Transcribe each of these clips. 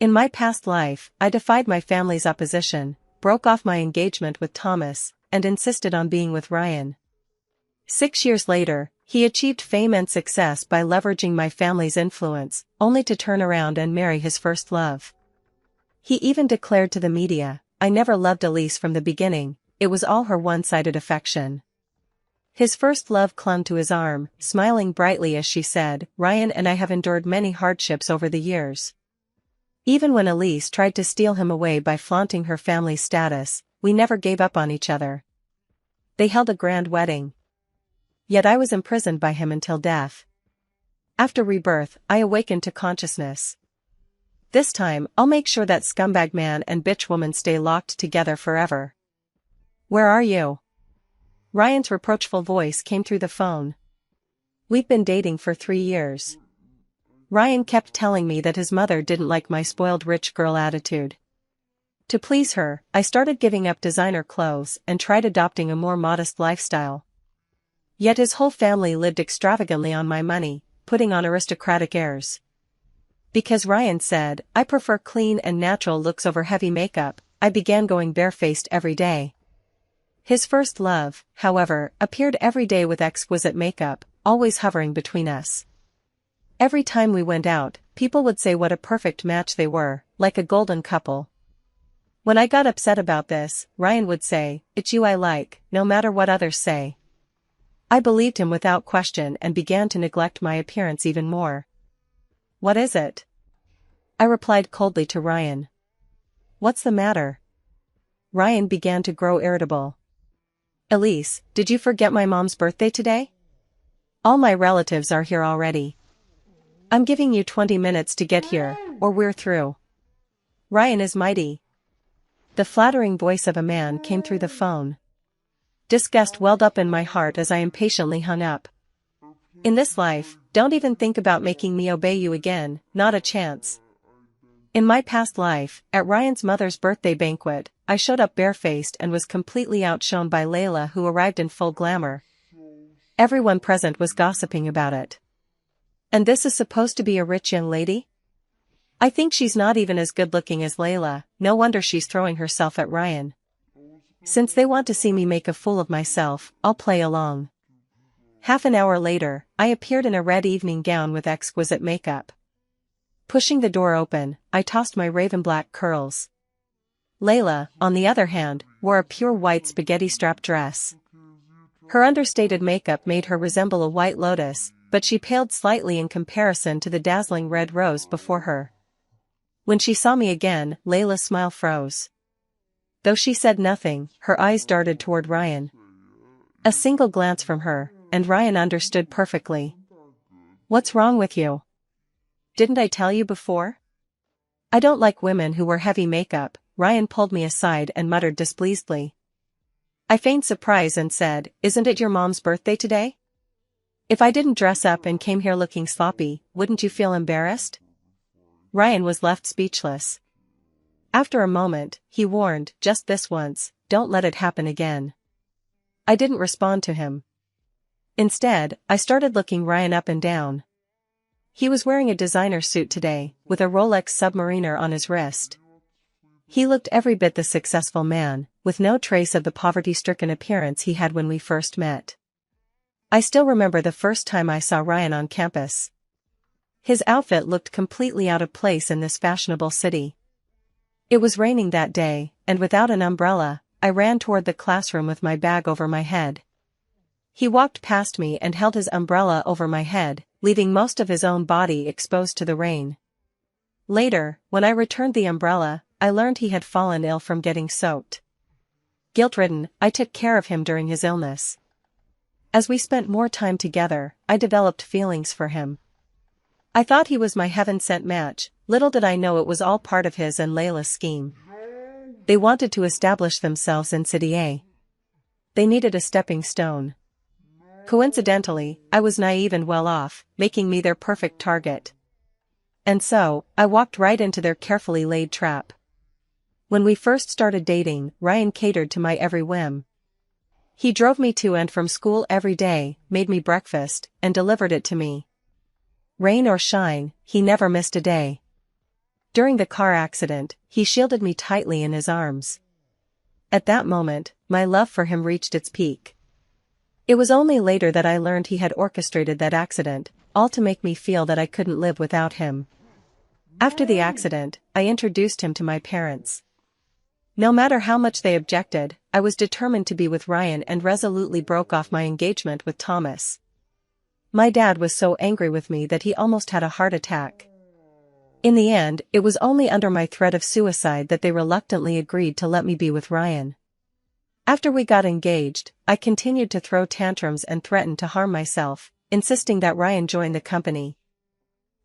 In my past life, I defied my family's opposition, broke off my engagement with Thomas, and insisted on being with Ryan. 6 years later, he achieved fame and success by leveraging my family's influence, only to turn around and marry his first love. He even declared to the media, "I never loved Elise from the beginning, it was all her one-sided affection." His first love clung to his arm, smiling brightly as she said, "Ryan and I have endured many hardships over the years. Even when Elise tried to steal him away by flaunting her family's status, we never gave up on each other." They held a grand wedding. Yet I was imprisoned by him until death. After Rebirth, I awakened to consciousness. This time, I'll make sure that scumbag man and bitch woman stay locked together forever. "Where are you?" Ryan's reproachful voice came through the phone. "We've been dating for 3 years. Ryan kept telling me that his mother didn't like my spoiled rich girl attitude. To please her, I started giving up designer clothes and tried adopting a more modest lifestyle. Yet his whole family lived extravagantly on my money, putting on aristocratic airs. Because Ryan said, I prefer clean and natural looks over heavy makeup, I began going barefaced every day. His first love, however, appeared every day with exquisite makeup, always hovering between us. Every time we went out, people would say what a perfect match they were, like a golden couple. When I got upset about this, Ryan would say, "It's you I like, no matter what others say." I believed him without question and began to neglect my appearance even more. "What is it?" I replied coldly to Ryan. "What's the matter?" Ryan began to grow irritable. "Elise, did you forget my mom's birthday today? All my relatives are here already. I'm giving you 20 minutes to get here, or we're through." Ryan is mighty. The flattering voice of a man came through the phone. Disgust welled up in my heart as I impatiently hung up. "In this life, don't even think about making me obey you again, not a chance." In my past life, at Ryan's mother's birthday banquet, I showed up barefaced and was completely outshone by Layla, who arrived in full glamour. Everyone present was gossiping about it. And this is supposed to be a rich young lady? I think she's not even as good-looking as Layla, no wonder she's throwing herself at Ryan. Since they want to see me make a fool of myself, I'll play along. Half an hour later, I appeared in a red evening gown with exquisite makeup. Pushing the door open, I tossed my raven-black curls. Layla, on the other hand, wore a pure white spaghetti-strap dress. Her understated makeup made her resemble a white lotus, but she paled slightly in comparison to the dazzling red rose before her. When she saw me again, Layla's smile froze. Though she said nothing, her eyes darted toward Ryan. A single glance from her, and Ryan understood perfectly. "What's wrong with you? Didn't I tell you before? I don't like women who wear heavy makeup." Ryan pulled me aside and muttered displeasedly. I feigned surprise and said, "Isn't it your mom's birthday today? If I didn't dress up and came here looking sloppy, wouldn't you feel embarrassed?" Ryan was left speechless. After a moment, he warned, "Just this once, don't let it happen again." I didn't respond to him. Instead, I started looking Ryan up and down. He was wearing a designer suit today, with a Rolex Submariner on his wrist. He looked every bit the successful man, with no trace of the poverty-stricken appearance he had when we first met. I still remember the first time I saw Ryan on campus. His outfit looked completely out of place in this fashionable city. It was raining that day, and without an umbrella, I ran toward the classroom with my bag over my head. He walked past me and held his umbrella over my head, leaving most of his own body exposed to the rain. Later, when I returned the umbrella, I learned he had fallen ill from getting soaked. Guilt-ridden, I took care of him during his illness. As we spent more time together, I developed feelings for him. I thought he was my heaven-sent match, little did I know it was all part of his and Layla's scheme. They wanted to establish themselves in City A. They needed a stepping stone. Coincidentally, I was naive and well off, making me their perfect target. And so, I walked right into their carefully laid trap. When we first started dating, Ryan catered to my every whim. He drove me to and from school every day, made me breakfast, and delivered it to me. Rain or shine, he never missed a day. During the car accident, he shielded me tightly in his arms. At that moment, my love for him reached its peak. It was only later that I learned he had orchestrated that accident, all to make me feel that I couldn't live without him. After the accident, I introduced him to my parents. No matter how much they objected, I was determined to be with Ryan and resolutely broke off my engagement with Thomas. My dad was so angry with me that he almost had a heart attack. In the end, it was only under my threat of suicide that they reluctantly agreed to let me be with Ryan. After we got engaged, I continued to throw tantrums and threaten to harm myself, insisting that Ryan join the company.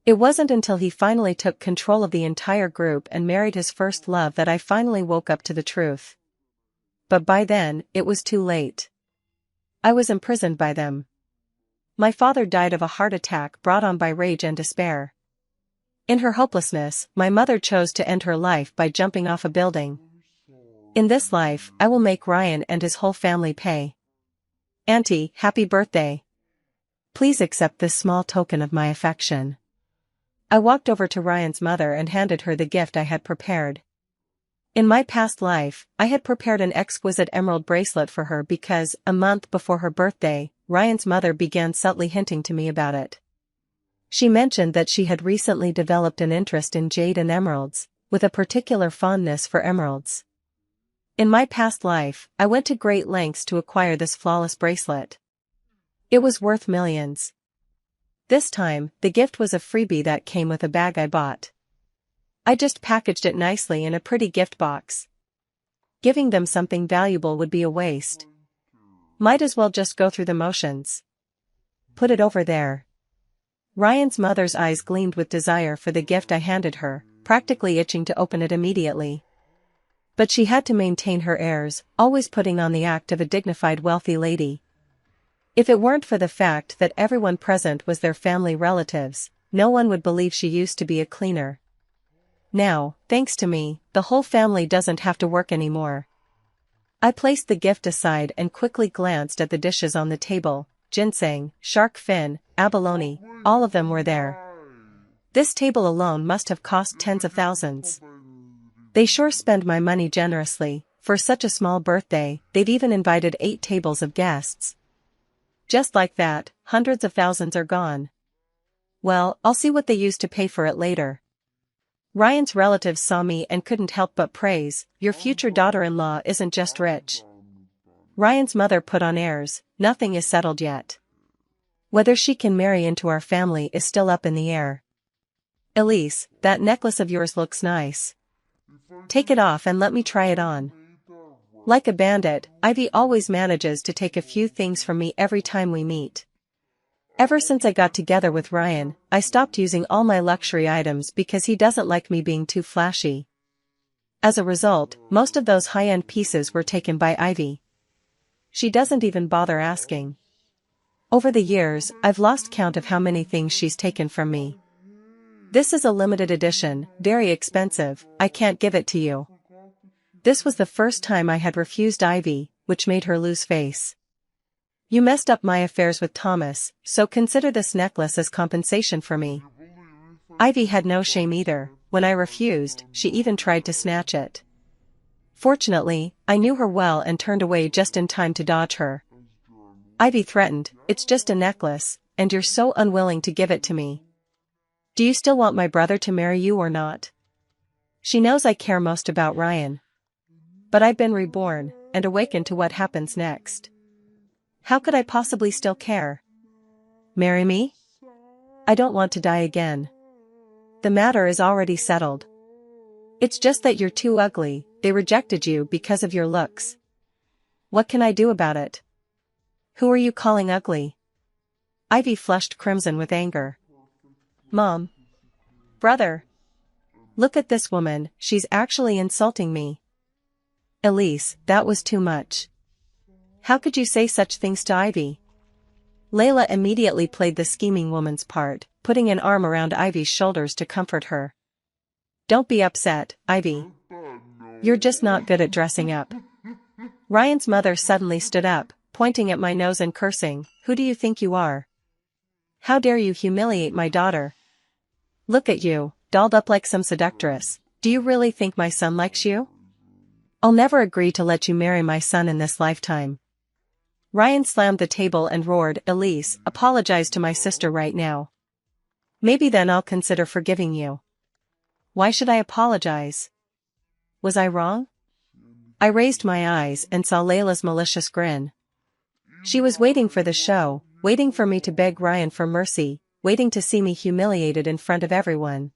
It wasn't until he finally took control of the entire group and married his first love that I finally woke up to the truth. But by then, it was too late. I was imprisoned by them. My father died of a heart attack brought on by rage and despair. In her hopelessness, my mother chose to end her life by jumping off a building. In this life, I will make Ryan and his whole family pay. Auntie, happy birthday. Please accept this small token of my affection. I walked over to Ryan's mother and handed her the gift I had prepared. In my past life, I had prepared an exquisite emerald bracelet for her because, a month before her birthday, Ryan's mother began subtly hinting to me about it. She mentioned that she had recently developed an interest in jade and emeralds, with a particular fondness for emeralds. In my past life, I went to great lengths to acquire this flawless bracelet. It was worth millions. This time, the gift was a freebie that came with a bag I bought. I just packaged it nicely in a pretty gift box. Giving them something valuable would be a waste. Might as well just go through the motions. Put it over there. Ryan's mother's eyes gleamed with desire for the gift I handed her, practically itching to open it immediately. But she had to maintain her airs, always putting on the act of a dignified wealthy lady. If it weren't for the fact that everyone present was their family relatives, no one would believe she used to be a cleaner. Now, thanks to me, the whole family doesn't have to work anymore. I placed the gift aside and quickly glanced at the dishes on the table. Ginseng, shark fin, abalone, all of them were there. This table alone must have cost tens of thousands. They sure spend my money generously. For such a small birthday, they've even invited 8 tables of guests. Just like that, hundreds of thousands are gone. Well, I'll see what they use to pay for it later. Ryan's relatives saw me and couldn't help but praise, "Your future daughter-in-law isn't just rich." Ryan's mother put on airs, "Nothing is settled yet. Whether she can marry into our family is still up in the air. Elise, that necklace of yours looks nice. Take it off and let me try it on." Like a bandit, Ivy always manages to take a few things from me every time we meet. Ever since I got together with Ryan, I stopped using all my luxury items because he doesn't like me being too flashy. As a result, most of those high-end pieces were taken by Ivy. She doesn't even bother asking. Over the years, I've lost count of how many things she's taken from me. This is a limited edition, very expensive, I can't give it to you. This was the first time I had refused Ivy, which made her lose face. "You messed up my affairs with Thomas, so consider this necklace as compensation for me." Ivy had no shame either. When I refused, she even tried to snatch it. Fortunately, I knew her well and turned away just in time to dodge her. Ivy threatened, "It's just a necklace, and you're so unwilling to give it to me. Do you still want my brother to marry you or not?" She knows I care most about Ryan. But I've been reborn, and awakened to what happens next. How could I possibly still care? Marry me? I don't want to die again. The matter is already settled. It's just that you're too ugly, they rejected you because of your looks. What can I do about it? Who are you calling ugly? Ivy flushed crimson with anger. Mom. Brother. Look at this woman, she's actually insulting me. Elise, that was too much. How could you say such things to Ivy? Layla immediately played the scheming woman's part, putting an arm around Ivy's shoulders to comfort her. Don't be upset, Ivy. You're just not good at dressing up. Ryan's mother suddenly stood up, pointing at my nose and cursing, "Who do you think you are? How dare you humiliate my daughter? Look at you, dolled up like some seductress. Do you really think my son likes you? I'll never agree to let you marry my son in this lifetime. Ryan slammed the table and roared, Elise, apologize to my sister right now. Maybe then I'll consider forgiving you. Why should I apologize? Was I wrong? I raised my eyes and saw Layla's malicious grin. She was waiting for the show, waiting for me to beg Ryan for mercy, waiting to see me humiliated in front of everyone.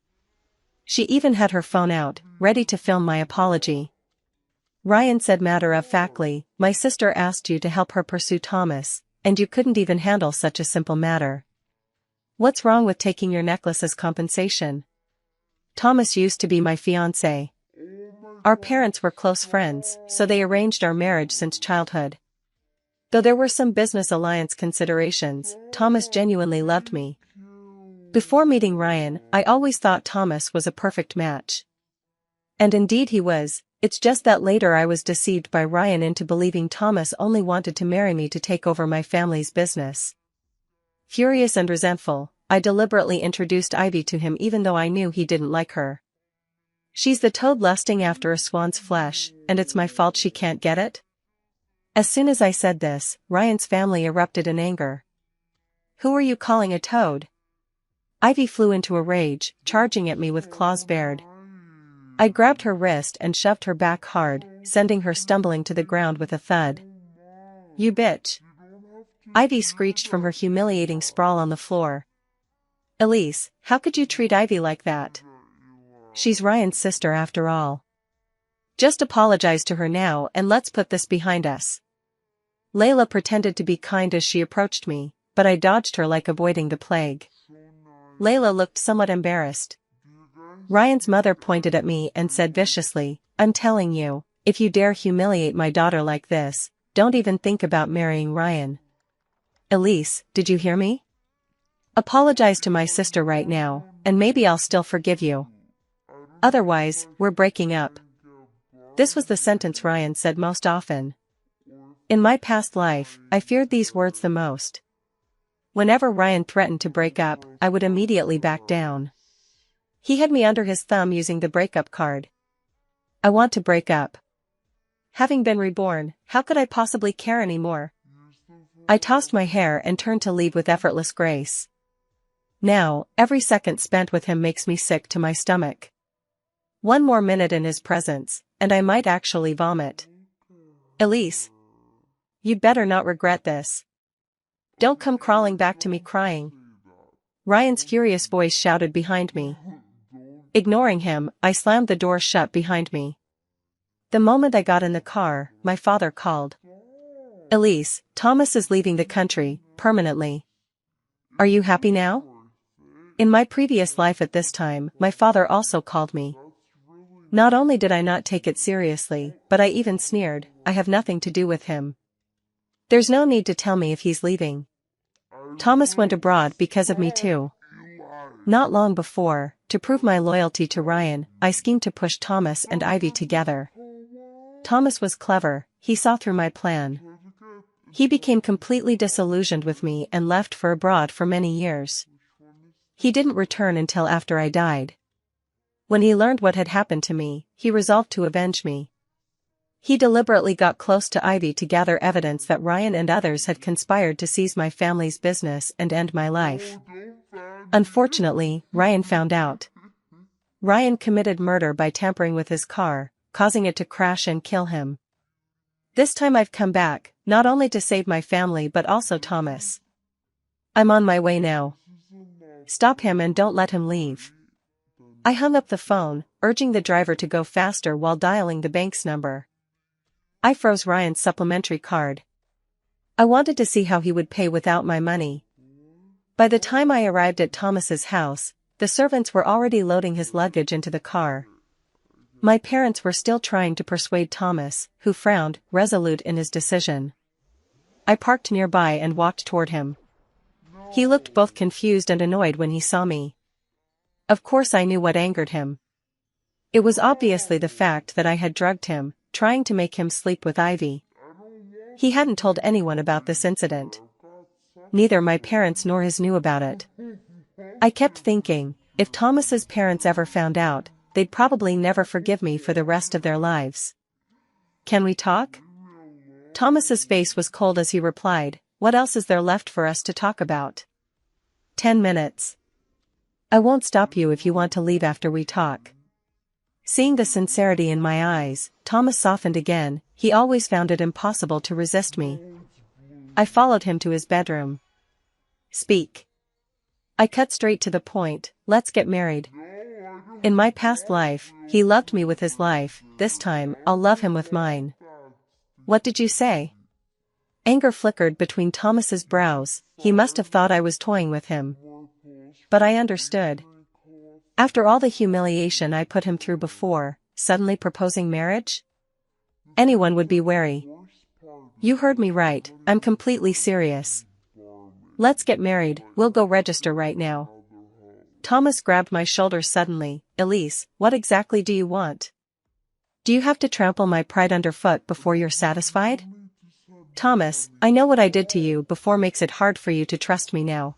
She even had her phone out, ready to film my apology. Ryan said matter-of-factly, my sister asked you to help her pursue Thomas, and you couldn't even handle such a simple matter. What's wrong with taking your necklace as compensation? Thomas used to be my fiancé. Our parents were close friends, so they arranged our marriage since childhood. Though there were some business alliance considerations, Thomas genuinely loved me. Before meeting Ryan, I always thought Thomas was a perfect match. And indeed he was, it's just that later I was deceived by Ryan into believing Thomas only wanted to marry me to take over my family's business. Furious and resentful, I deliberately introduced Ivy to him even though I knew he didn't like her. She's the toad lusting after a swan's flesh, and it's my fault she can't get it? As soon as I said this, Ryan's family erupted in anger. Who are you calling a toad? Ivy flew into a rage, charging at me with claws bared. I grabbed her wrist and shoved her back hard, sending her stumbling to the ground with a thud. You bitch. Ivy screeched from her humiliating sprawl on the floor. Elise, how could you treat Ivy like that? She's Ryan's sister after all. Just apologize to her now and let's put this behind us. Layla pretended to be kind as she approached me, but I dodged her like avoiding the plague. Layla looked somewhat embarrassed. Ryan's mother pointed at me and said viciously, I'm telling you, if you dare humiliate my daughter like this, don't even think about marrying Ryan. Elise, did you hear me? Apologize to my sister right now, and maybe I'll still forgive you. Otherwise, we're breaking up. This was the sentence Ryan said most often. In my past life, I feared these words the most. Whenever Ryan threatened to break up, I would immediately back down. He had me under his thumb using the breakup card. I want to break up. Having been reborn, how could I possibly care anymore? I tossed my hair and turned to leave with effortless grace. Now, every second spent with him makes me sick to my stomach. One more minute in his presence, and I might actually vomit. Elise. You'd better not regret this. Don't come crawling back to me crying. Ryan's furious voice shouted behind me. Ignoring him, I slammed the door shut behind me. The moment I got in the car, my father called. Elise, Thomas is leaving the country, permanently. Are you happy now? In my previous life at this time, my father also called me. Not only did I not take it seriously, but I even sneered, I have nothing to do with him. There's no need to tell me if he's leaving. Thomas went abroad because of me too. Not long before, to prove my loyalty to Ryan, I schemed to push Thomas and Ivy together. Thomas was clever, he saw through my plan. He became completely disillusioned with me and left for abroad for many years. He didn't return until after I died. When he learned what had happened to me, he resolved to avenge me. He deliberately got close to Ivy to gather evidence that Ryan and others had conspired to seize my family's business and end my life. Unfortunately, Ryan found out. Ryan committed murder by tampering with his car, causing it to crash and kill him. This time I've come back, not only to save my family but also Thomas. I'm on my way now. Stop him and don't let him leave. I hung up the phone, urging the driver to go faster while dialing the bank's number. I froze Ryan's supplementary card. I wanted to see how he would pay without my money. By the time I arrived at Thomas's house, the servants were already loading his luggage into the car. My parents were still trying to persuade Thomas, who frowned, resolute in his decision. I parked nearby and walked toward him. He looked both confused and annoyed when he saw me. Of course I knew what angered him. It was obviously the fact that I had drugged him, trying to make him sleep with Ivy. He hadn't told anyone about this incident. Neither my parents nor his knew about it. I kept thinking, If Thomas's parents ever found out, they'd probably never forgive me for the rest of their lives. Can we talk? Thomas's face was cold as he replied, what else is there left for us to talk about? 10 minutes. I won't stop you if you want to leave after we talk. Seeing the sincerity in my eyes, Thomas softened again. He always found it impossible to resist me. I followed him to his bedroom. Speak. I cut straight to the point, let's get married. In my past life, he loved me with his life, this time, I'll love him with mine. What did you say? Anger flickered between Thomas's brows, he must have thought I was toying with him. But I understood. After all the humiliation I put him through before, suddenly proposing marriage? Anyone would be wary. You heard me right, I'm completely serious. Let's get married, we'll go register right now. Thomas grabbed my shoulder suddenly. Elise, what exactly do you want? Do you have to trample my pride underfoot before you're satisfied? Thomas, I know what I did to you before makes it hard for you to trust me now.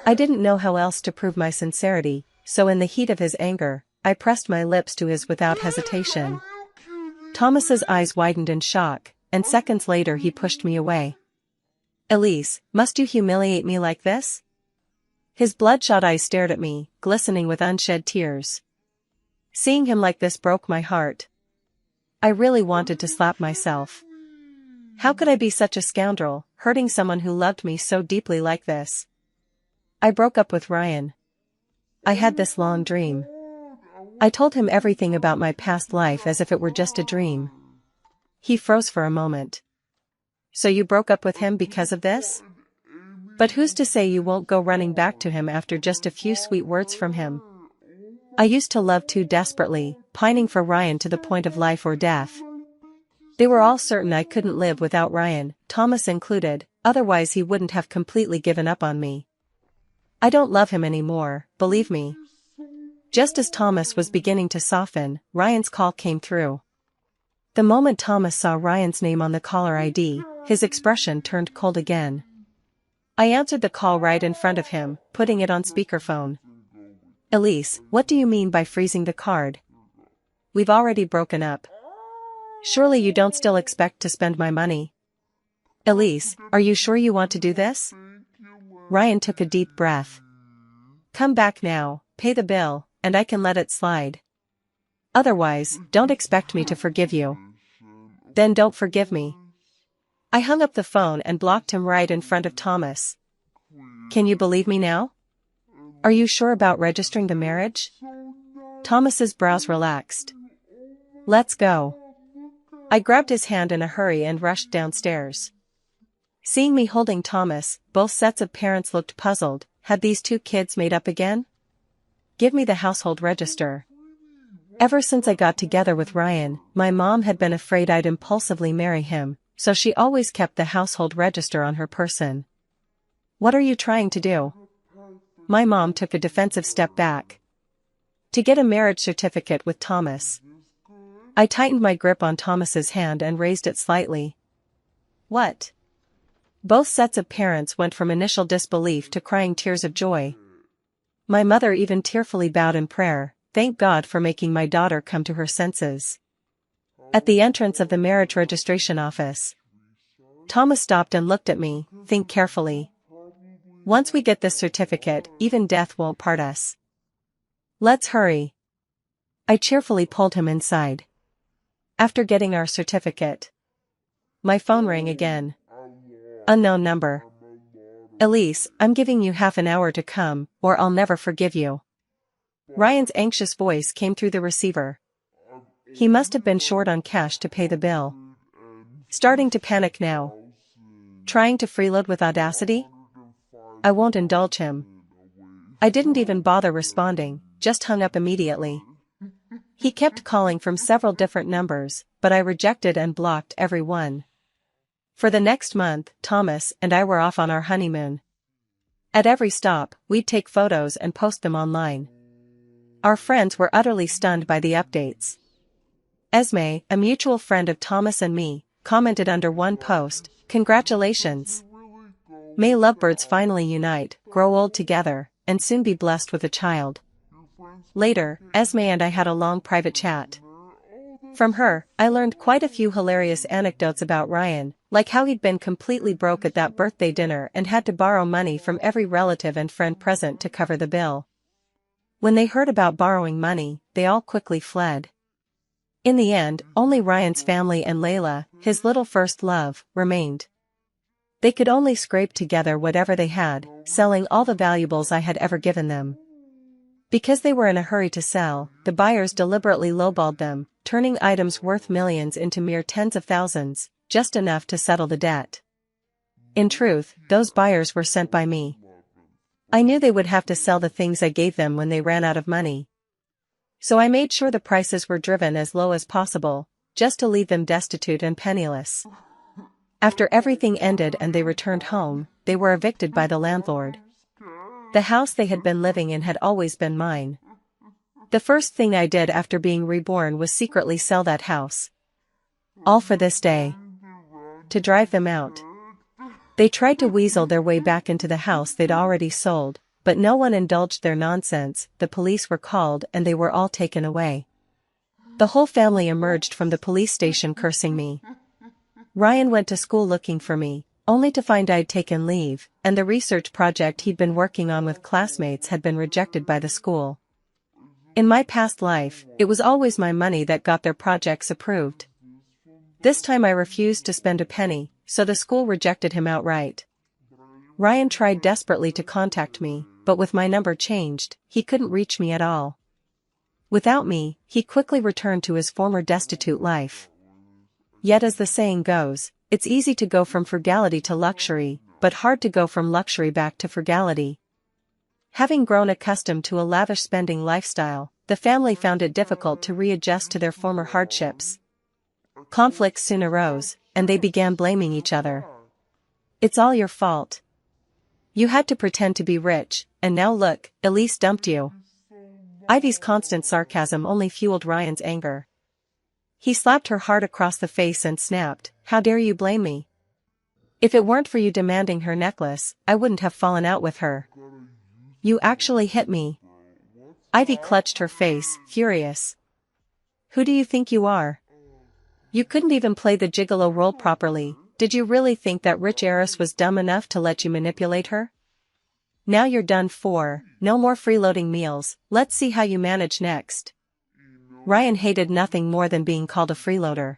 I didn't know how else to prove my sincerity, so in the heat of his anger, I pressed my lips to his without hesitation. Thomas's eyes widened in shock, and seconds later he pushed me away. Elise, must you humiliate me like this? His bloodshot eyes stared at me, glistening with unshed tears. Seeing him like this broke my heart. I really wanted to slap myself. How could I be such a scoundrel, hurting someone who loved me so deeply like this? I broke up with Ryan. I had this long dream. I told him everything about my past life as if it were just a dream. He froze for a moment. So you broke up with him because of this? But who's to say you won't go running back to him after just a few sweet words from him? I used to love too desperately, pining for Ryan to the point of life or death. They were all certain I couldn't live without Ryan, Thomas included, otherwise he wouldn't have completely given up on me. I don't love him anymore, believe me. Just as Thomas was beginning to soften, Ryan's call came through. The moment Thomas saw Ryan's name on the caller ID, his expression turned cold again. I answered the call right in front of him, putting it on speakerphone. Elise, what do you mean by freezing the card? We've already broken up. Surely you don't still expect to spend my money? Elise, are you sure you want to do this? Ryan took a deep breath. Come back now, pay the bill, and I can let it slide. Otherwise, don't expect me to forgive you. Then don't forgive me. I hung up the phone and blocked him right in front of Thomas. Can you believe me now? Are you sure about registering the marriage? Thomas's brows relaxed. Let's go. I grabbed his hand in a hurry and rushed downstairs. Seeing me holding Thomas, both sets of parents looked puzzled. Had these two kids made up again? Give me the household register. Ever since I got together with Ryan, my mom had been afraid I'd impulsively marry him, so she always kept the household register on her person. What are you trying to do? My mom took a defensive step back. To get a marriage certificate with Thomas. I tightened my grip on Thomas's hand and raised it slightly. What? Both sets of parents went from initial disbelief to crying tears of joy. My mother even tearfully bowed in prayer, thank God for making my daughter come to her senses. At the entrance of the marriage registration office, Thomas stopped and looked at me. Think carefully. Once we get this certificate, even death won't part us. Let's hurry. I cheerfully pulled him inside. After getting our certificate, my phone rang again. Unknown number. Elise, I'm giving you half an hour to come, or I'll never forgive you. Ryan's anxious voice came through the receiver. He must have been short on cash to pay the bill. Starting to panic now. Trying to freeload with audacity? I won't indulge him. I didn't even bother responding, just hung up immediately. He kept calling from several different numbers, but I rejected and blocked every one. For the next month, Thomas and I were off on our honeymoon. At every stop, we'd take photos and post them online. Our friends were utterly stunned by the updates. Esme, a mutual friend of Thomas and me, commented under one post, "Congratulations! May lovebirds finally unite, grow old together." and soon be blessed with a child. Later, Esme and I had a long private chat. From her, I learned quite a few hilarious anecdotes about Ryan, like how he'd been completely broke at that birthday dinner and had to borrow money from every relative and friend present to cover the bill. When they heard about borrowing money, they all quickly fled. In the end, only Ryan's family and Layla, his little first love, remained. They could only scrape together whatever they had, selling all the valuables I had ever given them. Because they were in a hurry to sell, the buyers deliberately lowballed them, turning items worth millions into mere tens of thousands, just enough to settle the debt. In truth, those buyers were sent by me. I knew they would have to sell the things I gave them when they ran out of money. So I made sure the prices were driven as low as possible, just to leave them destitute and penniless. After everything ended and they returned home, they were evicted by the landlord. The house they had been living in had always been mine. The first thing I did after being reborn was secretly sell that house. All for this day. To drive them out. They tried to weasel their way back into the house they'd already sold, but no one indulged their nonsense. The police were called and they were all taken away. The whole family emerged from the police station cursing me. Ryan went to school looking for me, only to find I'd taken leave, and the research project he'd been working on with classmates had been rejected by the school. In my past life, it was always my money that got their projects approved. This time I refused to spend a penny, so the school rejected him outright. Ryan tried desperately to contact me, but with my number changed, he couldn't reach me at all. Without me, he quickly returned to his former destitute life. Yet as the saying goes, it's easy to go from frugality to luxury, but hard to go from luxury back to frugality. Having grown accustomed to a lavish spending lifestyle, the family found it difficult to readjust to their former hardships. Conflicts soon arose, and they began blaming each other. It's all your fault. You had to pretend to be rich, and now look, Elise dumped you. Ivy's constant sarcasm only fueled Ryan's anger. He slapped her hard across the face and snapped, "How dare you blame me? If it weren't for you demanding her necklace, I wouldn't have fallen out with her. You actually hit me." Ivy clutched her face, furious. "Who do you think you are? You couldn't even play the gigolo role properly. Did you really think that rich heiress was dumb enough to let you manipulate her? Now you're done for, no more freeloading meals, let's see how you manage next." Ryan hated nothing more than being called a freeloader.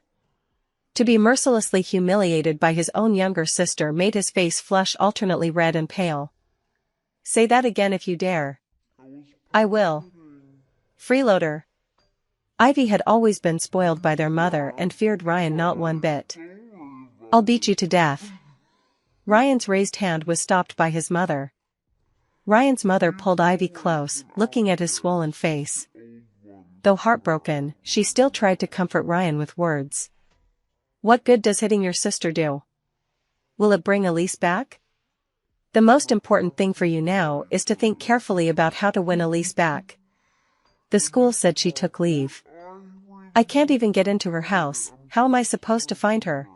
To be mercilessly humiliated by his own younger sister made his face flush alternately red and pale. "Say that again if you dare." "I will." Freeloader. Ivy had always been spoiled by their mother and feared Ryan not one bit. "I'll beat you to death." Ryan's raised hand was stopped by his mother. Ryan's mother pulled Ivy close, looking at his swollen face. Though heartbroken, she still tried to comfort Ryan with words. "What good does hitting your sister do? Will it bring Elise back? The most important thing for you now is to think carefully about how to win Elise back. The school said she took leave. I can't even get into her house, how am I supposed to find her?"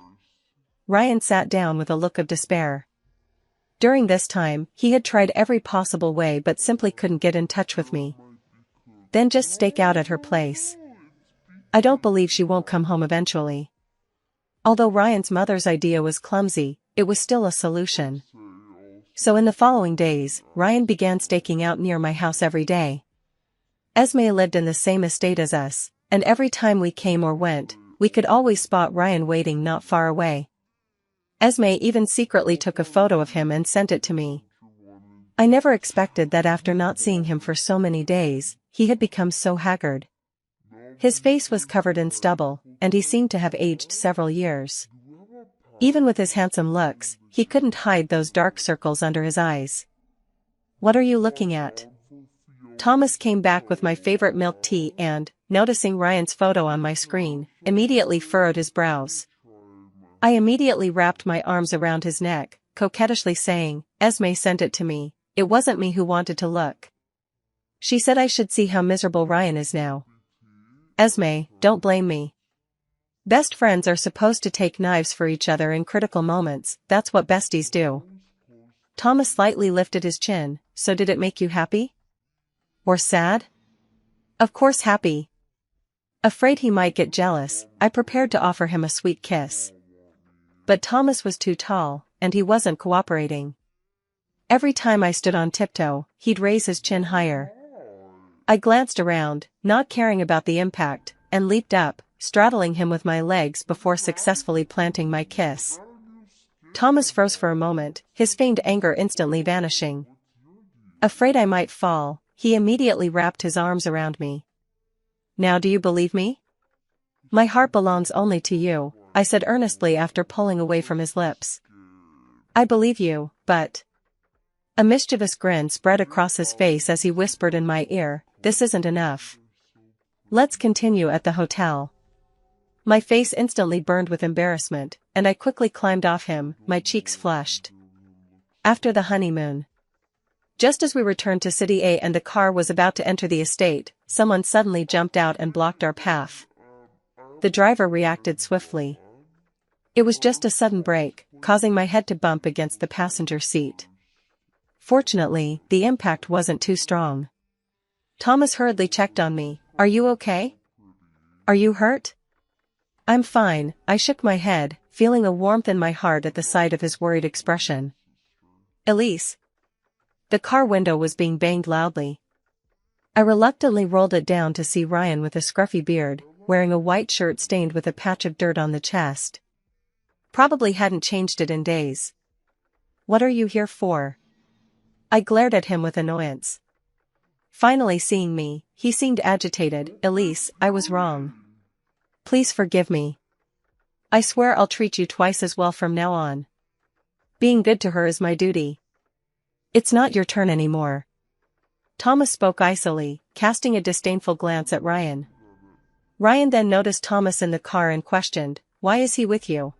Ryan sat down with a look of despair. During this time, he had tried every possible way but simply couldn't get in touch with me. Then just stake out at her place. I don't believe she won't come home eventually. Although Ryan's mother's idea was clumsy, it was still a solution. So in the following days, Ryan began staking out near my house every day. Esme lived in the same estate as us, and every time we came or went, we could always spot Ryan waiting not far away. Esme even secretly took a photo of him and sent it to me. I never expected that after not seeing him for so many days, he had become so haggard. His face was covered in stubble, and he seemed to have aged several years. Even with his handsome looks, he couldn't hide those dark circles under his eyes. "What are you looking at?" Thomas came back with my favorite milk tea and, noticing Ryan's photo on my screen, immediately furrowed his brows. I immediately wrapped my arms around his neck, coquettishly saying, "Esme sent it to me, it wasn't me who wanted to look. She said I should see how miserable Ryan is now. Esme, don't blame me. Best friends are supposed to take knives for each other in critical moments, that's what besties do." Thomas slightly lifted his chin, so did it make you happy? Or sad? Of course happy. Afraid he might get jealous, I prepared to offer him a sweet kiss. But Thomas was too tall, and he wasn't cooperating. Every time I stood on tiptoe, he'd raise his chin higher. I glanced around, not caring about the impact, and leaped up, straddling him with my legs before successfully planting my kiss. Thomas froze for a moment, his feigned anger instantly vanishing. Afraid I might fall, he immediately wrapped his arms around me. Now do you believe me? My heart belongs only to you, I said earnestly after pulling away from his lips. I believe you, but... A mischievous grin spread across his face as he whispered in my ear, this isn't enough. Let's continue at the hotel. My face instantly burned with embarrassment, and I quickly climbed off him, my cheeks flushed. After the honeymoon. Just as we returned to City A and the car was about to enter the estate, someone suddenly jumped out and blocked our path. The driver reacted swiftly. It was just a sudden brake, causing my head to bump against the passenger seat. Fortunately, the impact wasn't too strong. Thomas hurriedly checked on me. Are you okay? Are you hurt? I'm fine, I shook my head, feeling a warmth in my heart at the sight of his worried expression. Elise. The car window was being banged loudly. I reluctantly rolled it down to see Ryan with a scruffy beard, wearing a white shirt stained with a patch of dirt on the chest. Probably hadn't changed it in days. What are you here for? I glared at him with annoyance. Finally seeing me, he seemed agitated. Elise, I was wrong. Please forgive me. I swear I'll treat you twice as well from now on. Being good to her is my duty. It's not your turn anymore. Thomas spoke icily, casting a disdainful glance at Ryan. Ryan then noticed Thomas in the car and questioned, why is he with you?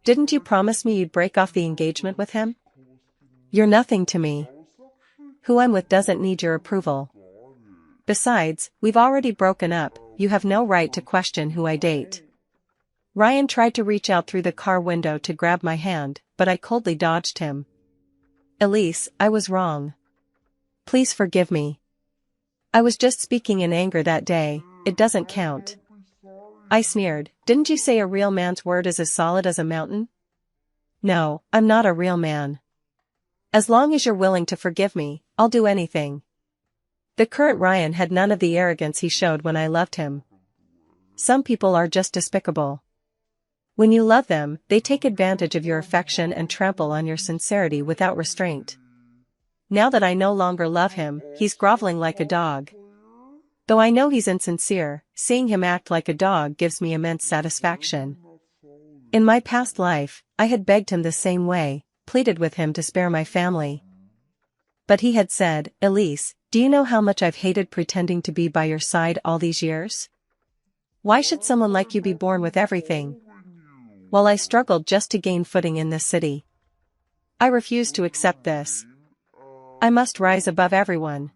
Didn't you promise me you'd break off the engagement with him? You're nothing to me. Who I'm with doesn't need your approval. Besides, we've already broken up, you have no right to question who I date. Ryan tried to reach out through the car window to grab my hand, but I coldly dodged him. Elise, I was wrong. Please forgive me. I was just speaking in anger that day, it doesn't count. I sneered, didn't you say a real man's word is as solid as a mountain? No, I'm not a real man. As long as you're willing to forgive me, I'll do anything. The current Ryan had none of the arrogance he showed when I loved him. Some people are just despicable. When you love them, they take advantage of your affection and trample on your sincerity without restraint. Now that I no longer love him, he's groveling like a dog. Though I know he's insincere, seeing him act like a dog gives me immense satisfaction. In my past life, I had begged him the same way, pleaded with him to spare my family. But he had said, Elise, do you know how much I've hated pretending to be by your side all these years? Why should someone like you be born with everything? While I struggled just to gain footing in this city. I refused to accept this. I must rise above everyone.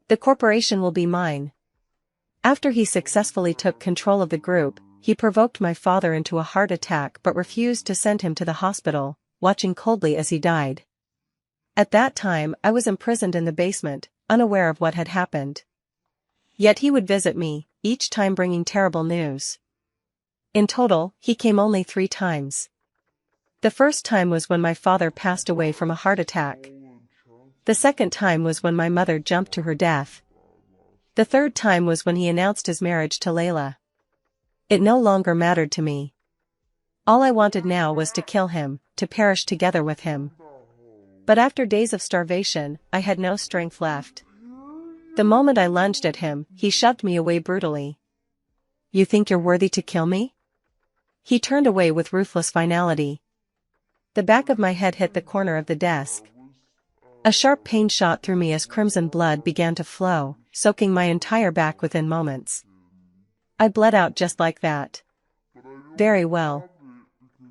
The corporation will be mine. After he successfully took control of the group, he provoked my father into a heart attack but refused to send him to the hospital, watching coldly as he died. At that time I was imprisoned in the basement, unaware of what had happened. Yet he would visit me, each time bringing terrible news. In total, he came only 3 times. The first time was when my father passed away from a heart attack. The second time was when my mother jumped to her death. The third time was when he announced his marriage to Layla. It no longer mattered to me. All I wanted now was to kill him, to perish together with him. But after days of starvation, I had no strength left. The moment I lunged at him, he shoved me away brutally. You think you're worthy to kill me? He turned away with ruthless finality. The back of my head hit the corner of the desk. A sharp pain shot through me as crimson blood began to flow, soaking my entire back within moments. I bled out just like that. Very well.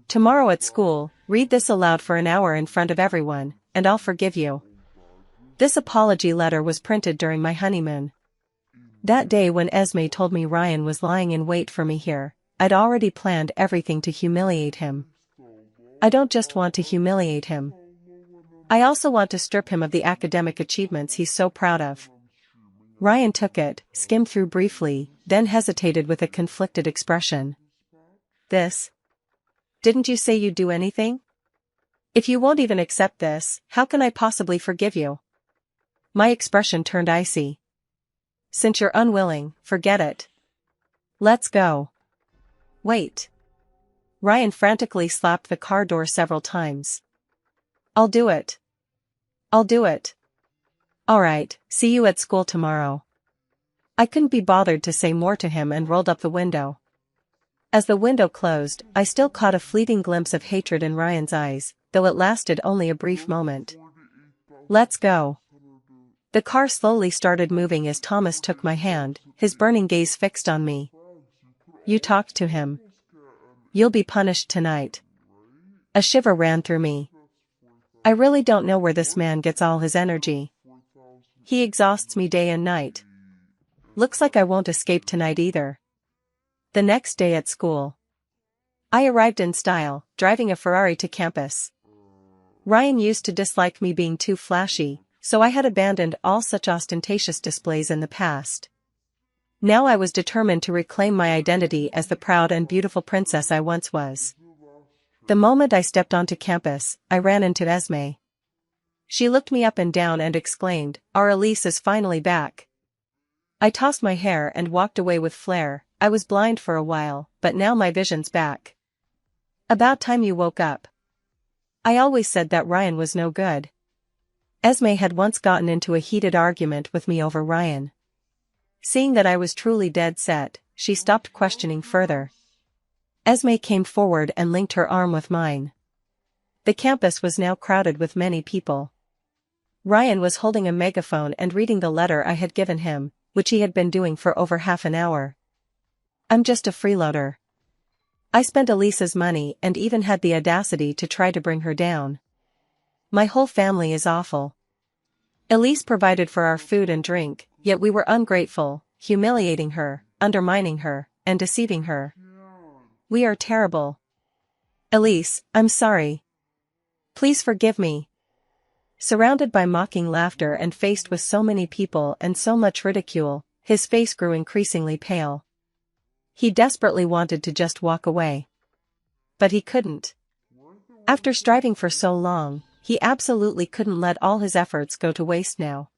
Tomorrow at school, read this aloud for an hour in front of everyone, and I'll forgive you. This apology letter was printed during my honeymoon. That day when Esme told me Ryan was lying in wait for me here, I'd already planned everything to humiliate him. I don't just want to humiliate him. I also want to strip him of the academic achievements he's so proud of. Ryan took it, skimmed through briefly, then hesitated with a conflicted expression. This? Didn't you say you'd do anything? If you won't even accept this, how can I possibly forgive you? My expression turned icy. Since you're unwilling, forget it. Let's go. Wait. Ryan frantically slapped the car door several times. I'll do it. I'll do it. Alright, see you at school tomorrow. I couldn't be bothered to say more to him and rolled up the window. As the window closed, I still caught a fleeting glimpse of hatred in Ryan's eyes, though it lasted only a brief moment. Let's go. The car slowly started moving as Thomas took my hand, his burning gaze fixed on me. You talked to him. You'll be punished tonight. A shiver ran through me. I really don't know where this man gets all his energy. He exhausts me day and night. Looks like I won't escape tonight either. The next day at school. I arrived in style, driving a Ferrari to campus. Ryan used to dislike me being too flashy, so I had abandoned all such ostentatious displays in the past. Now I was determined to reclaim my identity as the proud and beautiful princess I once was. The moment I stepped onto campus, I ran into Esme. She looked me up and down and exclaimed, "Our Elise is finally back." I tossed my hair and walked away with flair. I was blind for a while, but now my vision's back. About time you woke up. I always said that Ryan was no good. Esme had once gotten into a heated argument with me over Ryan. Seeing that I was truly dead set, she stopped questioning further. Esme came forward and linked her arm with mine. The campus was now crowded with many people. Ryan was holding a megaphone and reading the letter I had given him, which he had been doing for over half an hour. I'm just a freeloader. I spent Elisa's money and even had the audacity to try to bring her down. My whole family is awful. Elise provided for our food and drink, yet we were ungrateful, humiliating her, undermining her, and deceiving her. We are terrible. Elise, I'm sorry. Please forgive me. Surrounded by mocking laughter and faced with so many people and so much ridicule, his face grew increasingly pale. He desperately wanted to just walk away. But he couldn't. After striving for so long, he absolutely couldn't let all his efforts go to waste now.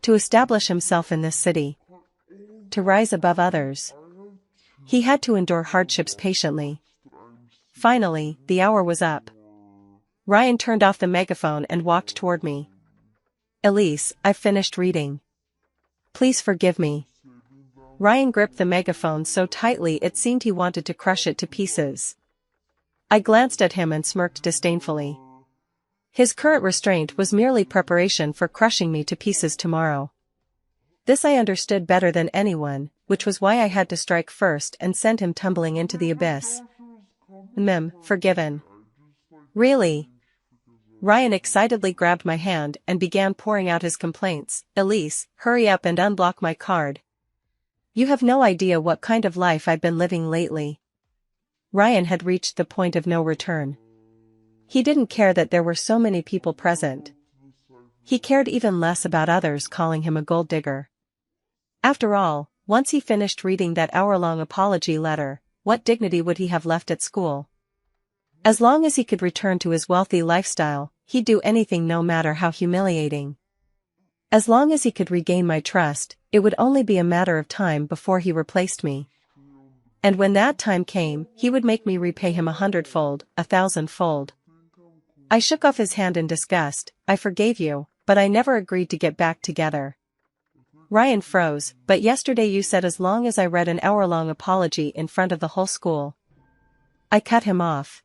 To establish himself in this city. To rise above others. He had to endure hardships patiently. Finally, the hour was up. Ryan turned off the megaphone and walked toward me. Elise, I've finished reading. Please forgive me. Ryan gripped the megaphone so tightly it seemed he wanted to crush it to pieces. I glanced at him and smirked disdainfully. His current restraint was merely preparation for crushing me to pieces tomorrow. This I understood better than anyone, which was why I had to strike first and send him tumbling into the abyss. Forgiven. Really? Ryan excitedly grabbed my hand and began pouring out his complaints. Elise, hurry up and unblock my card. You have no idea what kind of life I've been living lately. Ryan had reached the point of no return. He didn't care that there were so many people present. He cared even less about others calling him a gold digger. After all, once he finished reading that hour-long apology letter, what dignity would he have left at school? As long as he could return to his wealthy lifestyle, he'd do anything no matter how humiliating. As long as he could regain my trust, it would only be a matter of time before he replaced me. And when that time came, he would make me repay him 100-fold, 1,000-fold. I shook off his hand in disgust. I forgave you, but I never agreed to get back together. Ryan froze, but yesterday you said as long as I read an hour-long apology in front of the whole school. I cut him off.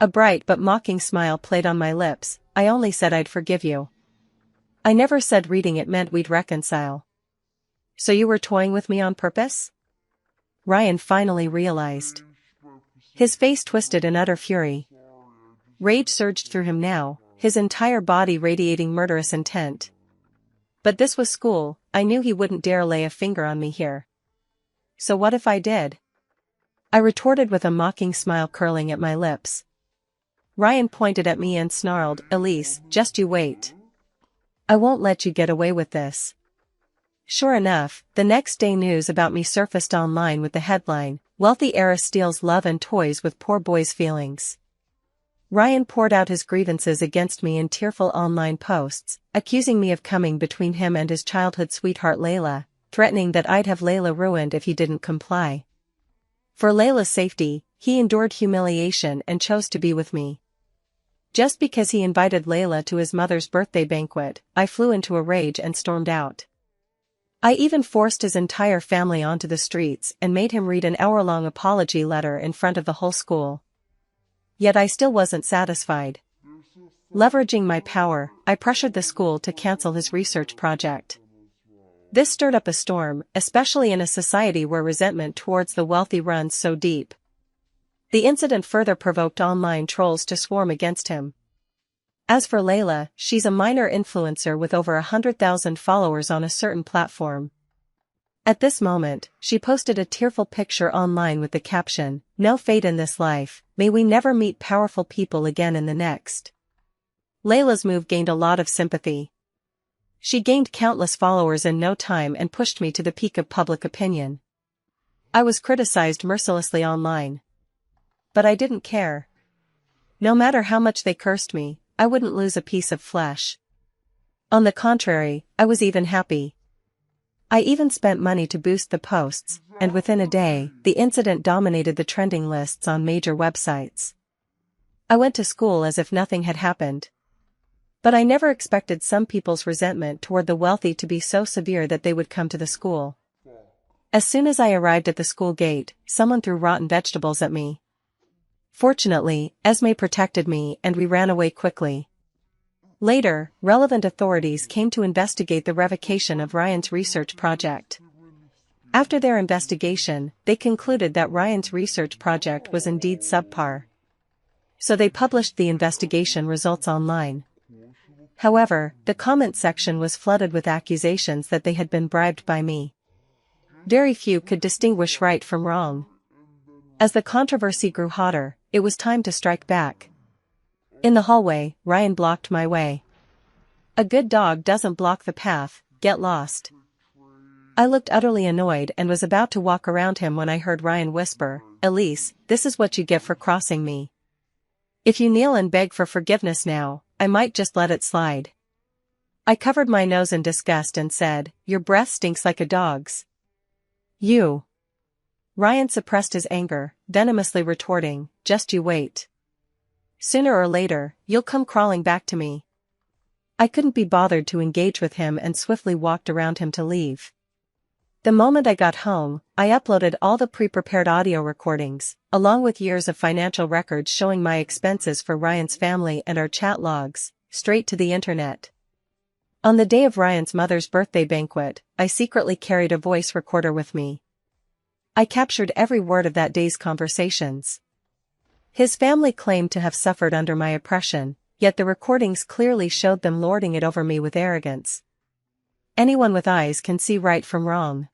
A bright but mocking smile played on my lips. I only said I'd forgive you. I never said reading it meant we'd reconcile. So you were toying with me on purpose? Ryan finally realized. His face twisted in utter fury. Rage surged through him now, his entire body radiating murderous intent. But this was school, I knew he wouldn't dare lay a finger on me here. So what if I did? I retorted with a mocking smile curling at my lips. Ryan pointed at me and snarled, "Elise, just you wait. I won't let you get away with this." Sure enough, the next day news about me surfaced online with the headline, "Wealthy heiress steals love and toys with poor boy's feelings." Ryan poured out his grievances against me in tearful online posts, accusing me of coming between him and his childhood sweetheart Layla, threatening that I'd have Layla ruined if he didn't comply. For Layla's safety, he endured humiliation and chose to be with me. Just because he invited Layla to his mother's birthday banquet, I flew into a rage and stormed out. I even forced his entire family onto the streets and made him read an hour-long apology letter in front of the whole school. Yet I still wasn't satisfied. Leveraging my power, I pressured the school to cancel his research project. This stirred up a storm, especially in a society where resentment towards the wealthy runs so deep. The incident further provoked online trolls to swarm against him. As for Layla, she's a minor influencer with over 100,000 followers on a certain platform. At this moment, she posted a tearful picture online with the caption, "No fate in this life, may we never meet powerful people again in the next." Layla's move gained a lot of sympathy. She gained countless followers in no time and pushed me to the peak of public opinion. I was criticized mercilessly online. But I didn't care. No matter how much they cursed me, I wouldn't lose a piece of flesh. On the contrary, I was even happy. I even spent money to boost the posts, and within a day, the incident dominated the trending lists on major websites. I went to school as if nothing had happened. But I never expected some people's resentment toward the wealthy to be so severe that they would come to the school. As soon as I arrived at the school gate, someone threw rotten vegetables at me. Fortunately, Esme protected me and we ran away quickly. Later, relevant authorities came to investigate the revocation of Ryan's research project. After their investigation, they concluded that Ryan's research project was indeed subpar. So they published the investigation results online. However, the comment section was flooded with accusations that they had been bribed by me. Very few could distinguish right from wrong. As the controversy grew hotter, it was time to strike back. In the hallway, Ryan blocked my way. "A good dog doesn't block the path, get lost." I looked utterly annoyed and was about to walk around him when I heard Ryan whisper, "Elise, this is what you get for crossing me. If you kneel and beg for forgiveness now, I might just let it slide." I covered my nose in disgust and said, "Your breath stinks like a dog's." "You." Ryan suppressed his anger, venomously retorting, "Just you wait. Sooner or later, you'll come crawling back to me." I couldn't be bothered to engage with him and swiftly walked around him to leave. The moment I got home, I uploaded all the pre-prepared audio recordings, along with years of financial records showing my expenses for Ryan's family and our chat logs, straight to the internet. On the day of Ryan's mother's birthday banquet, I secretly carried a voice recorder with me. I captured every word of that day's conversations. His family claimed to have suffered under my oppression, yet the recordings clearly showed them lording it over me with arrogance. Anyone with eyes can see right from wrong.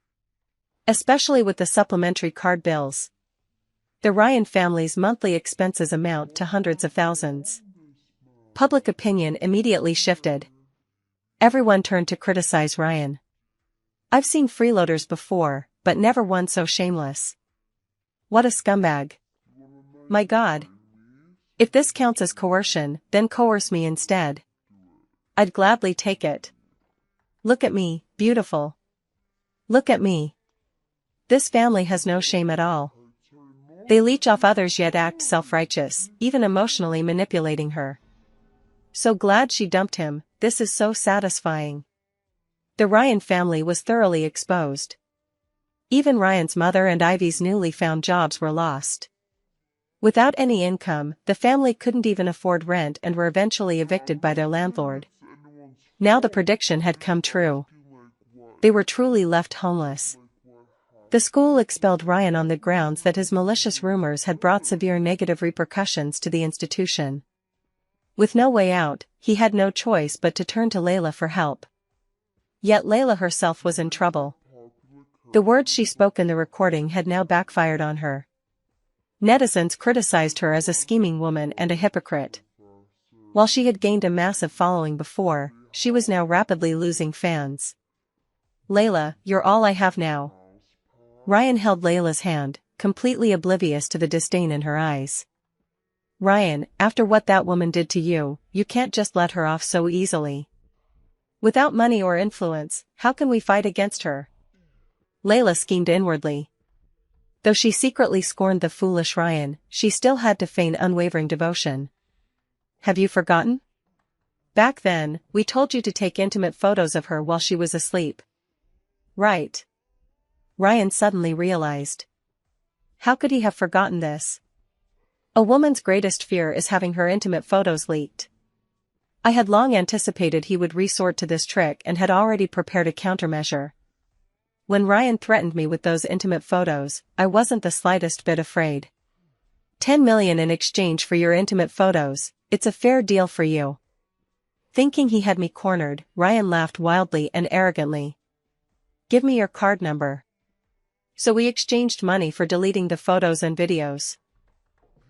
Especially with the supplementary card bills. The Ryan family's monthly expenses amount to hundreds of thousands. Public opinion immediately shifted. Everyone turned to criticize Ryan. I've seen freeloaders before, but never one so shameless. What a scumbag. My God. If this counts as coercion, then coerce me instead. I'd gladly take it. Look at me, beautiful. Look at me. This family has no shame at all. They leech off others yet act self-righteous, even emotionally manipulating her. So glad she dumped him, this is so satisfying. The Ryan family was thoroughly exposed. Even Ryan's mother and Ivy's newly found jobs were lost. Without any income, the family couldn't even afford rent and were eventually evicted by their landlord. Now the prediction had come true. They were truly left homeless. The school expelled Ryan on the grounds that his malicious rumors had brought severe negative repercussions to the institution. With no way out, he had no choice but to turn to Layla for help. Yet Layla herself was in trouble. The words she spoke in the recording had now backfired on her. Netizens criticized her as a scheming woman and a hypocrite. While she had gained a massive following before, she was now rapidly losing fans. "Layla, you're all I have now." Ryan held Layla's hand, completely oblivious to the disdain in her eyes. "Ryan, after what that woman did to you, you can't just let her off so easily. Without money or influence, how can we fight against her?" Layla schemed inwardly. Though she secretly scorned the foolish Ryan, she still had to feign unwavering devotion. "Have you forgotten? Back then, we told you to take intimate photos of her while she was asleep." "Right." Ryan suddenly realized. How could he have forgotten this? A woman's greatest fear is having her intimate photos leaked. I had long anticipated he would resort to this trick and had already prepared a countermeasure. When Ryan threatened me with those intimate photos, I wasn't the slightest bit afraid. $10 million in exchange for your intimate photos, it's a fair deal for you." Thinking he had me cornered, Ryan laughed wildly and arrogantly. "Give me your card number." So we exchanged money for deleting the photos and videos.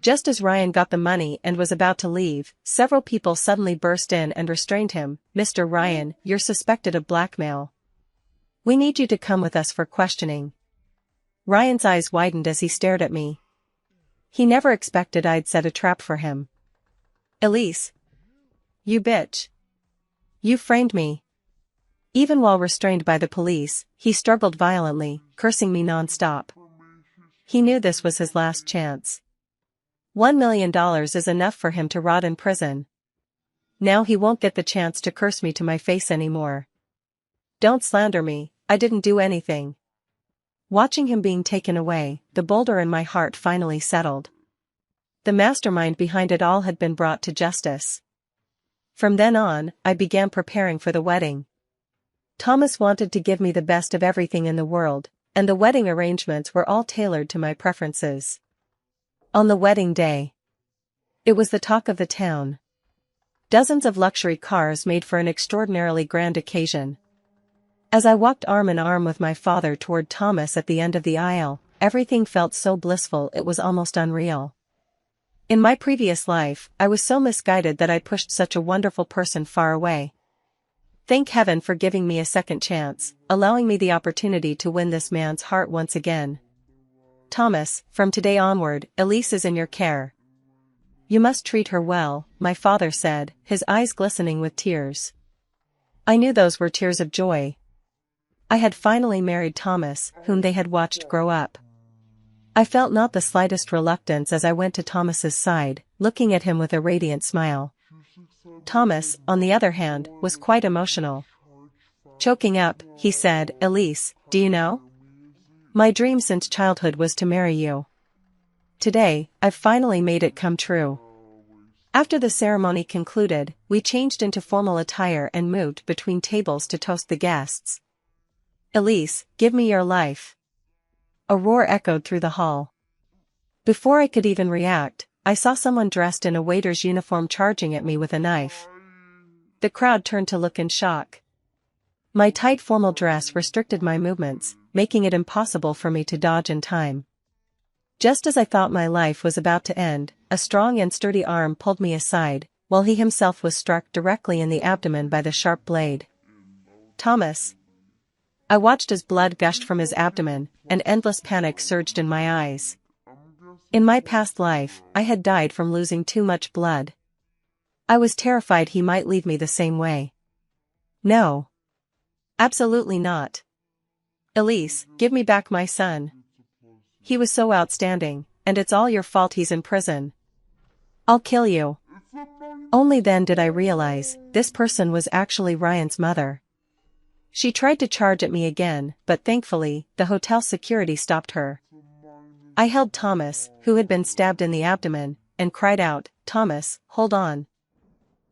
Just as Ryan got the money and was about to leave, several people suddenly burst in and restrained him. "Mr. Ryan, you're suspected of blackmail. We need you to come with us for questioning." Ryan's eyes widened as he stared at me. He never expected I'd set a trap for him. "Elise. You bitch. You framed me." Even while restrained by the police, he struggled violently, cursing me non-stop. He knew this was his last chance. $1 million is enough for him to rot in prison. Now he won't get the chance to curse me to my face anymore. "Don't slander me, I didn't do anything." Watching him being taken away, the boulder in my heart finally settled. The mastermind behind it all had been brought to justice. From then on, I began preparing for the wedding. Thomas wanted to give me the best of everything in the world, and the wedding arrangements were all tailored to my preferences. On the wedding day, it was the talk of the town. Dozens of luxury cars made for an extraordinarily grand occasion. As I walked arm in arm with my father toward Thomas at the end of the aisle, everything felt so blissful it was almost unreal. In my previous life, I was so misguided that I pushed such a wonderful person far away. Thank heaven for giving me a second chance, allowing me the opportunity to win this man's heart once again. "Thomas, from today onward, Elise is in your care. You must treat her well," my father said, his eyes glistening with tears. I knew those were tears of joy. I had finally married Thomas, whom they had watched grow up. I felt not the slightest reluctance as I went to Thomas's side, looking at him with a radiant smile. Thomas, on the other hand, was quite emotional. Choking up, he said, "Elise, do you know? My dream since childhood was to marry you. Today, I've finally made it come true." After the ceremony concluded, we changed into formal attire and moved between tables to toast the guests. "Elise, give me your life." A roar echoed through the hall. Before I could even react, I saw someone dressed in a waiter's uniform charging at me with a knife. The crowd turned to look in shock. My tight formal dress restricted my movements, making it impossible for me to dodge in time. Just as I thought my life was about to end, a strong and sturdy arm pulled me aside, while he himself was struck directly in the abdomen by the sharp blade. "Thomas." I watched as blood gushed from his abdomen, and endless panic surged in my eyes. In my past life, I had died from losing too much blood. I was terrified he might leave me the same way. No. Absolutely not. "Elise, give me back my son. He was so outstanding, and it's all your fault he's in prison. I'll kill you." Only then did I realize, this person was actually Ryan's mother. She tried to charge at me again, but thankfully, the hotel security stopped her. I held Thomas, who had been stabbed in the abdomen, and cried out, "Thomas, hold on.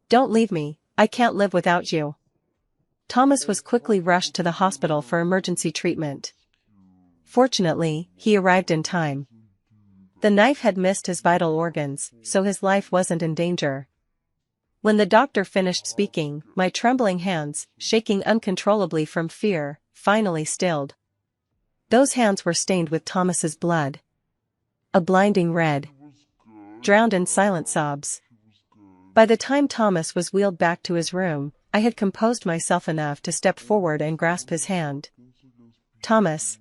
Don't leave me, I can't live without you." Thomas was quickly rushed to the hospital for emergency treatment. Fortunately, he arrived in time. The knife had missed his vital organs, so his life wasn't in danger. When the doctor finished speaking, my trembling hands, shaking uncontrollably from fear, finally stilled. Those hands were stained with Thomas's blood. a blinding red, drowned in silent sobs. By the time Thomas was wheeled back to his room, I had composed myself enough to step forward and grasp his hand. Thomas.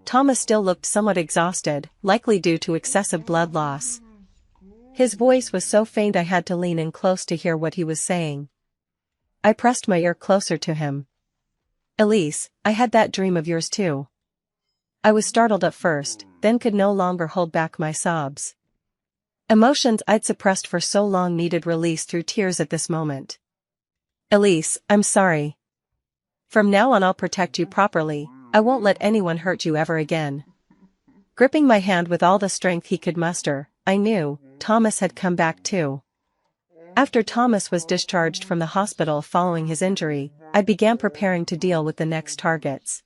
Thomas still looked somewhat exhausted, likely due to excessive blood loss. His voice was so faint I had to lean in close to hear what he was saying. I pressed my ear closer to him. Elise, I had that dream of yours too. I was startled at first, then could no longer hold back my sobs. Emotions I'd suppressed for so long needed release through tears at this moment. Elise, I'm sorry. From now on I'll protect you properly, I won't let anyone hurt you ever again. Gripping my hand with all the strength he could muster, I knew Thomas had come back too. After Thomas was discharged from the hospital following his injury, I began preparing to deal with the next targets.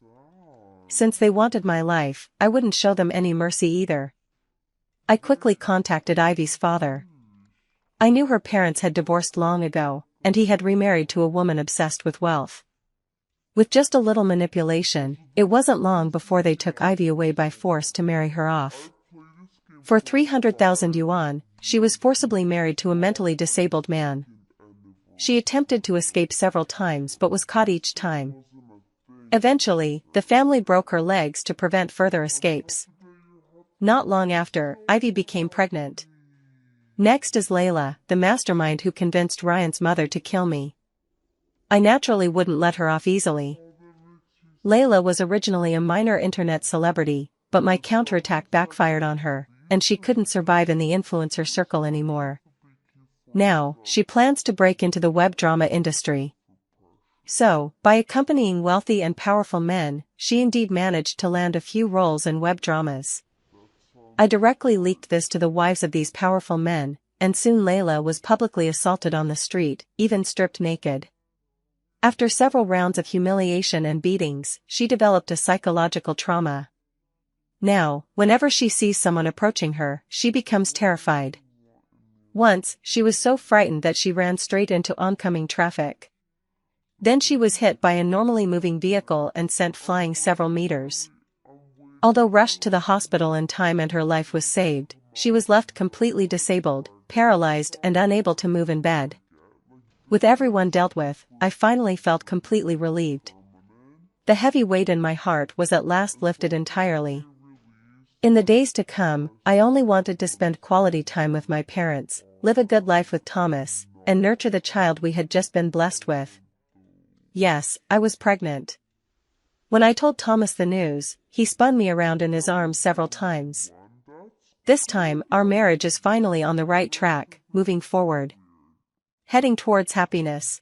Since they wanted my life, I wouldn't show them any mercy either. I quickly contacted Ivy's father. I knew her parents had divorced long ago, and he had remarried to a woman obsessed with wealth. With just a little manipulation, it wasn't long before they took Ivy away by force to marry her off. For 300,000 yuan, she was forcibly married to a mentally disabled man. She attempted to escape several times but was caught each time. Eventually, the family broke her legs to prevent further escapes. Not long after, Ivy became pregnant. Next is Layla, the mastermind who convinced Ryan's mother to kill me. I naturally wouldn't let her off easily. Layla was originally a minor internet celebrity, but my counterattack backfired on her, and she couldn't survive in the influencer circle anymore. Now, she plans to break into the web drama industry. So, by accompanying wealthy and powerful men, she indeed managed to land a few roles in web dramas. I directly leaked this to the wives of these powerful men, and soon Layla was publicly assaulted on the street, even stripped naked. After several rounds of humiliation and beatings, she developed a psychological trauma. Now, whenever she sees someone approaching her, she becomes terrified. Once, she was so frightened that she ran straight into oncoming traffic. Then she was hit by a normally moving vehicle and sent flying several meters. Although rushed to the hospital in time and her life was saved, she was left completely disabled, paralyzed and unable to move in bed. With everyone dealt with, I finally felt completely relieved. The heavy weight in my heart was at last lifted entirely. In the days to come, I only wanted to spend quality time with my parents, live a good life with Thomas, and nurture the child we had just been blessed with. Yes, I was pregnant. When I told Thomas the news, he spun me around in his arms several times. This time, our marriage is finally on the right track, moving forward. Heading towards happiness.